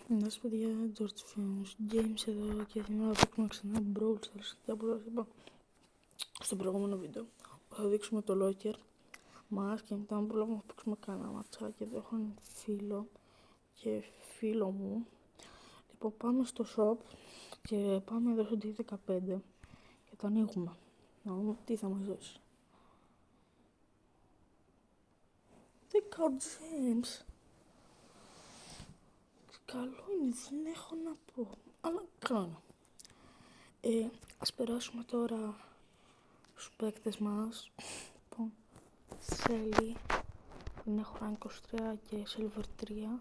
Γεια σας παιδιά, George Films Games εδώ και σήμερα θα παίξουμε ξανά Brawl Stars. Και όπως σας είπα στο προηγούμενο βίντεο, θα δείξουμε το locker μας και μετά αν προλάβουμε θα παίξουμε κανένα ματσάκι. Εδώ έχω έναν φίλο και φίλο μου. Λοιπόν, πάμε στο shop και πάμε εδώ στο D15 και το ανοίγουμε. Να δούμε τι θα μας δώσει. 10 James. Καλό είναι, δεν έχω να πω, αλλά κάνω. Ας περάσουμε τώρα στους παίκτες μας. Λοιπόν, Shelly, την έχω rank 23 και Silver 3.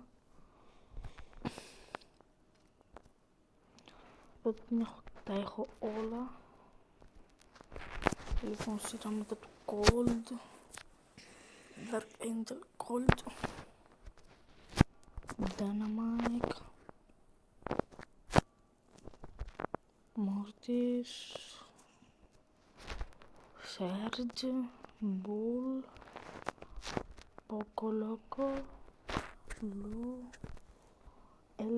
Οπότε τα έχω όλα. Λοιπόν, σειρά μετά του Gold, Dark Angel Gold, Dynamite, Mortis, Surge, Bull, Poco Loco, Lu, El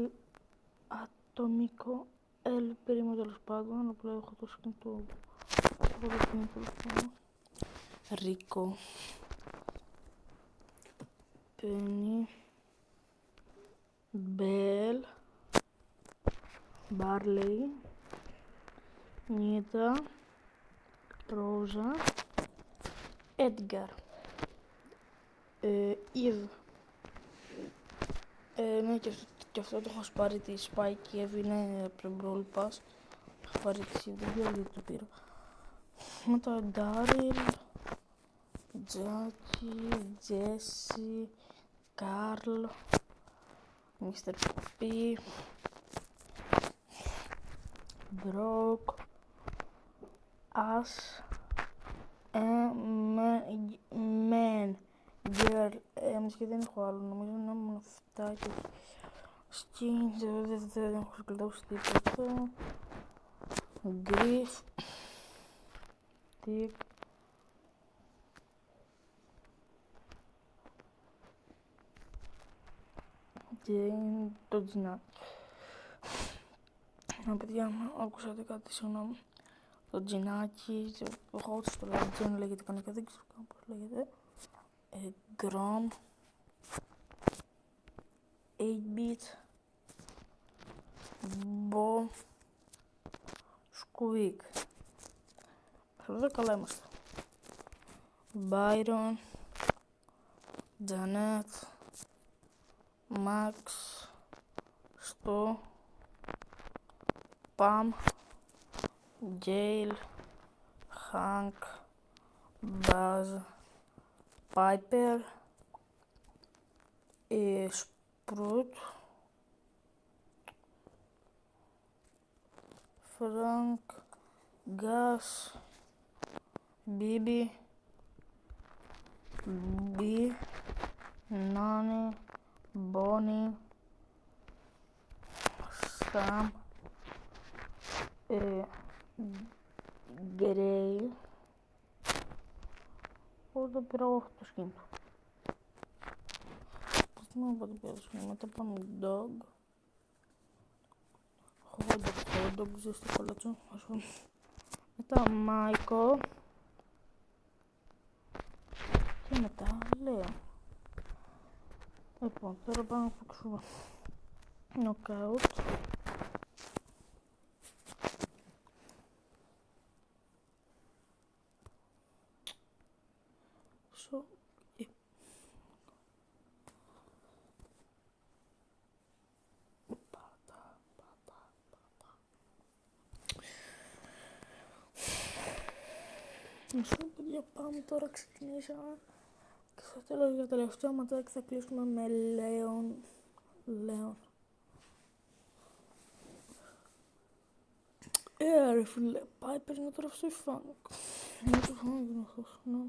Atomico, El Primo τέλος πάντων, απλά έχω το skin του τέλος πάντων, Rico, Penny, Bell, Barley, Nita, Rosa, Edgar, Eve. Ναι, και αυτό το έχω πάρει τη Spike Eve, είναι από το Brawl Pass. Έχω πάρει τη Eve, δεν ξέρω γιατί το πήρα. Μετά Daryl, Jackie, Jessie, Carl, Mr. P, Brock, Ash, Man, Girl, και δεν έχω άλλο, νομίζω να ήμουν αυτά και skins, δεν έχω σκληρώσει τίποτα. Griff, Tick, και το Gina. Παιδιά, άκουσατε κάτι, συγγνώμη. Το Τζινάκι, εγώ το λέω Τζιν λέγεται κανονικά, δεν ξέρω καν πώς λέγεται. Grom, 8-bit, Bo, Squeak. Εδώ καλά είμαστε. Byron, Janet, Max, Sto, Pam, Jail, Hank, Buzz, Piper, Sprout, Frank, Gus, Bibi, B, Nani, Bonnie, Sam, Grey. Εδώ πήρα εγώ το skin του. Πώς θυμάμαι πότε πήρα το skin, μετά πάμε Dog. Hot dog, ζεστό κολατσό. Μετά Μάικο. Και μετά λέω. Λοιπόν, τώρα πάμε να παίξουμε Knockout. Παιδιά, πάμε τώρα, ξεκινήσαμε. Και στο τέλος για το τελευταίο ματσάκι θα κλείσουμε με Λέον. Ρε φίλε, πάει πες να τώρα αυτό η Φάνκ. Είναι το Φάνκ είναι αυτός, ναι.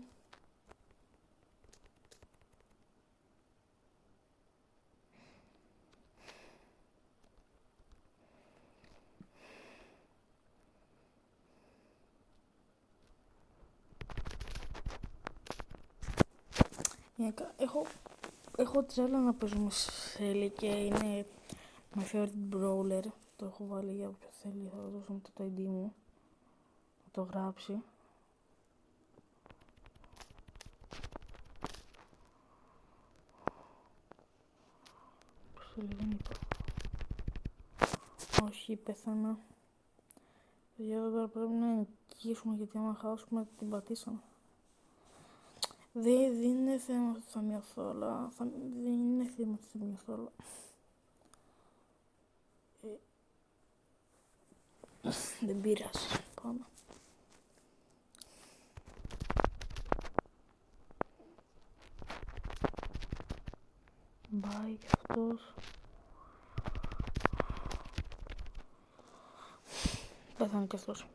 Έχω τρέλα να παίζουμε Shelly και είναι My favorite brawler. Το έχω βάλει για όποιο θέλει. Θα δώσω μετά το ID μου. Θα το γράψει. Πώς το λέει, δεν είπα. Όχι, πέθανα. Για τώρα πρέπει να νικήσουμε, γιατί άμα χάσουμε την πατήσαμε. Δεν είναι θέμα ότι θα μειωθώ, αλλά δεν είναι θέμα ότι θα μειωθώ, αλλά δεν πειράζει. Πάμε. Μπάει κι αυτός. Πέθανε κι αυτός.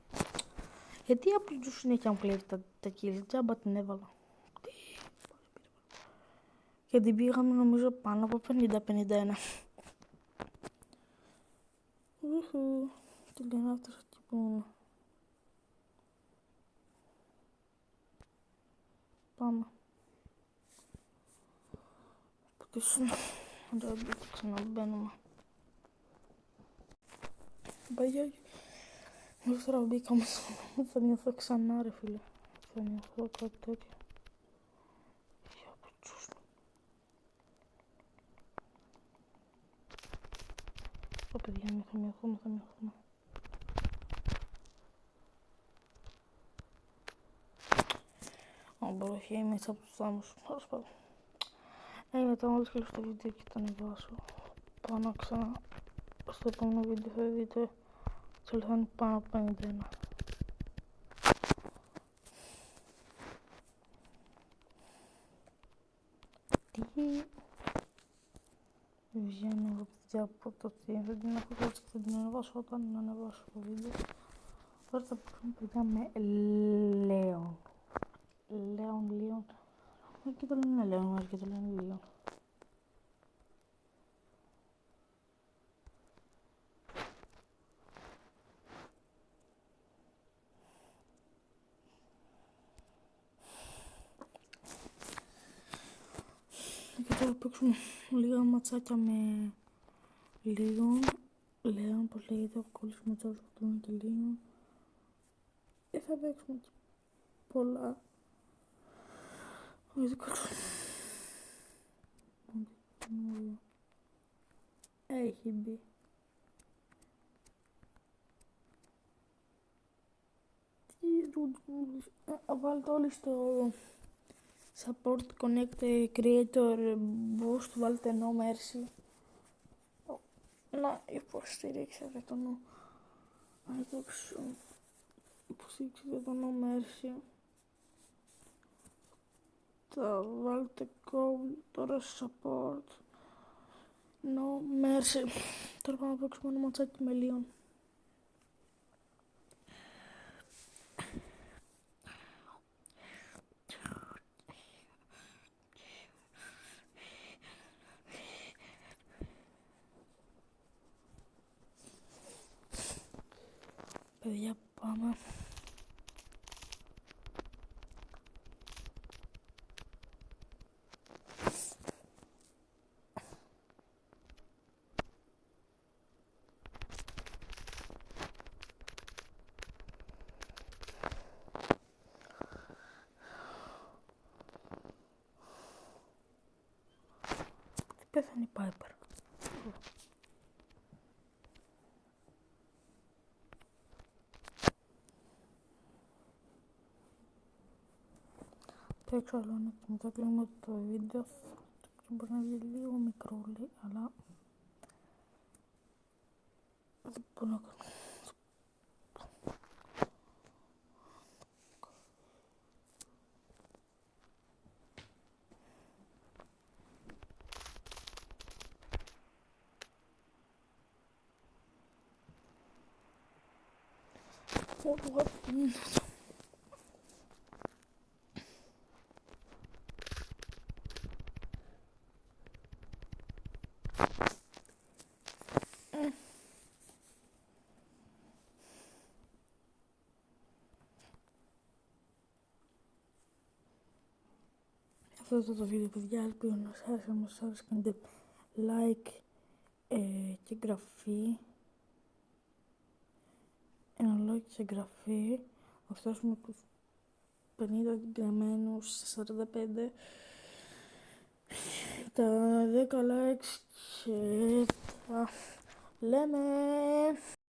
Γιατί από τους συνέχεια μου κλέβει τα kills, τζάμπα την έβαλα. Και την πήγαμε νομίζω πάνω από 50-51. Ουχου. Τι λένε αυτός εκεί που είναι. Πάμε. Πατήσουμε. Ωραία, ξαναμπαίνουμε. Μπαγιάκι. Μόλις τώρα μπήκαμε στο... Θα νιώθω ξανά ρε φίλε. Θα νιώθω κάτι τέτοιο. Για πουτσούς. Ω παιδιά, θα μειωθούμε. Μποροχή, είμαι έτσι από τους θάμους. Τέλος πάντων. Μετά μόλις κλείσω το βίντεο και το ανεβάσω. Πάω να ξανά... Στο επόμενο βίντεο θα δείτε ότι θα είναι πάνω από 51. Τι βγαίνω από το τι, δεν την έχω έτσι και θα την ανεβάσω όταν ανεβάσω το βίντεο. Τώρα θα πούμε παιδιά με Λέον. Λέον. Και το λένε Λέον, και το λένε Λέον. Και τώρα παίξουμε λίγα ματσάκια με Λέον, πως λέγεται, ο κόλλης ματσάκια που είναι και Λέον. Θα παίξουμε και πολλά. Έχει μπει. Βάλτε όλοι στο support connect creator boost, βάλτε no mercy. Να υποστηρίξετε το no. Υποστηρίξετε το no mercy. Θα βάλτε code τώρα support no mercy. Τώρα πάμε να παίξουμε ένα ματσάκι με Leon. Παιδιά, πάμε. Τι πέθανε η Piper. Παίξω άλλο ένα και μετά κλείνουμε το βίντεο. Και μπορεί να βγει λίγο μικρό, αλλά δεν μπορώ να κάνω. Αυτό ήταν το βίντεο παιδιά, ελπίζω να σας άρεσε, αν σας άρεσε κάντε like και και εγγραφή. Ένα like και εγγραφή. Θα φτάσουμε τους 50 εγγραμμένους στα 45. Τα 10 likes και τα λέμε.